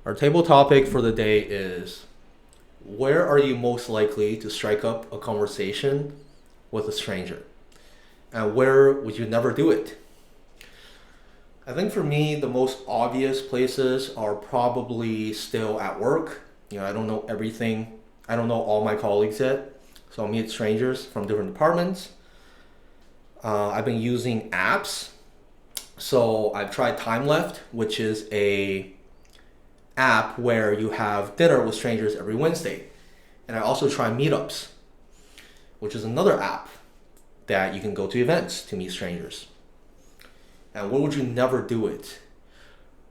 Our table topic for the day is, where are you most likely to strike up a conversation with a stranger? And where would you never do it? I think for me, the most obvious places are probably still at work. I don't know everything. I don't know all my colleagues yet. So I'll meet strangers from different departments. I've been using apps. So I've tried Time Left, which is a app where you have dinner with strangers every Wednesday. And I also try Meetups, which is another app that you can go to events to meet strangers. And where would you never do it?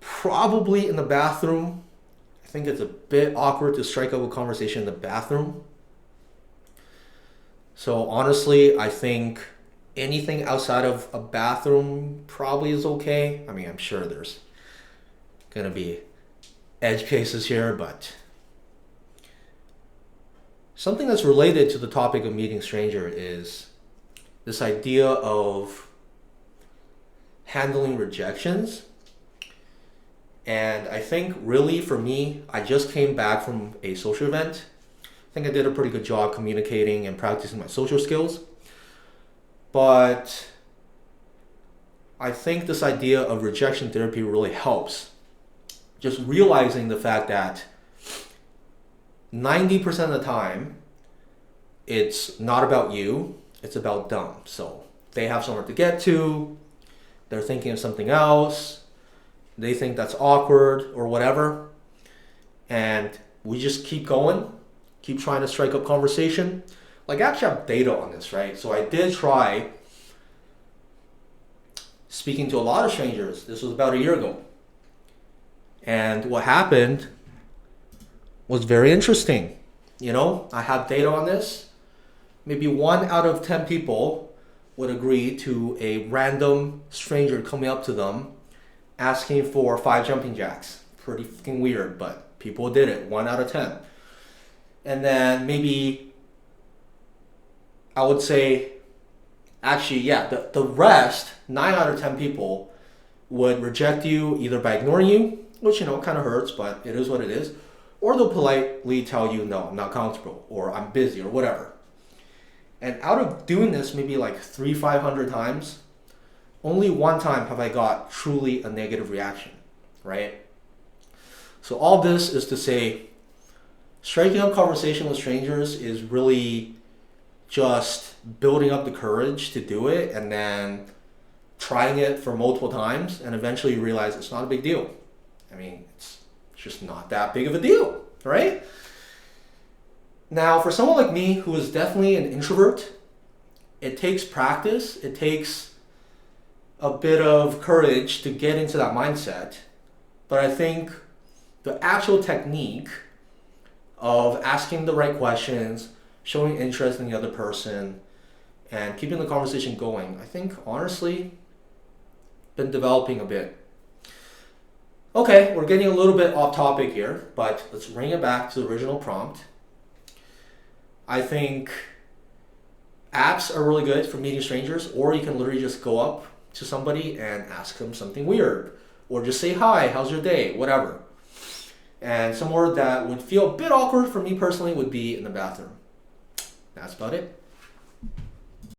Probably in the bathroom. I think it's a bit awkward to strike up a conversation in the bathroom. So honestly, I think anything outside of a bathroom probably is okay. I mean, I'm sure there's going to be edge cases here, but something that's related to the topic of meeting stranger is this idea of handling rejections. And I think really for me, I just came back from a social event. I think I did a pretty good job communicating and practicing my social skills. But I think this idea of rejection therapy really helps. Just realizing the fact that 90% of the time, it's not about you, it's about them. So they have somewhere to get to, they're thinking of something else, they think that's awkward or whatever. And we just keep going, keep trying to strike up conversation. Like, I actually have data on this, right? So I did try speaking to a lot of strangers. This was about a year ago. And what happened was very interesting. I have data on this. Maybe 1 out of 10 people would agree to a random stranger coming up to them asking for 5 jumping jacks. Pretty fucking weird, but people did it. 1 out of 10. And then maybe I would say, actually, yeah, the rest, 9 out of 10 people would reject you either by ignoring you, which, kind of hurts, but it is what it is, or they'll politely tell you, no, I'm not comfortable, or I'm busy, or whatever. And out of doing this maybe like 500 times, only 1 time have I got truly a negative reaction, right? So all this is to say, striking up conversation with strangers is really just building up the courage to do it and then trying it for multiple times, and eventually you realize it's not a big deal. I mean, it's just not that big of a deal, right? Now, for someone like me who is definitely an introvert, it takes practice, it takes a bit of courage to get into that mindset. But I think the actual technique of asking the right questions, showing interest in the other person, and keeping the conversation going, I think honestly, been developing a bit. Okay, we're getting a little bit off topic here, but let's bring it back to the original prompt. I think apps are really good for meeting strangers, or you can literally just go up to somebody and ask them something weird, or just say, hi, how's your day, whatever. And somewhere that would feel a bit awkward for me personally would be in the bathroom. That's about it.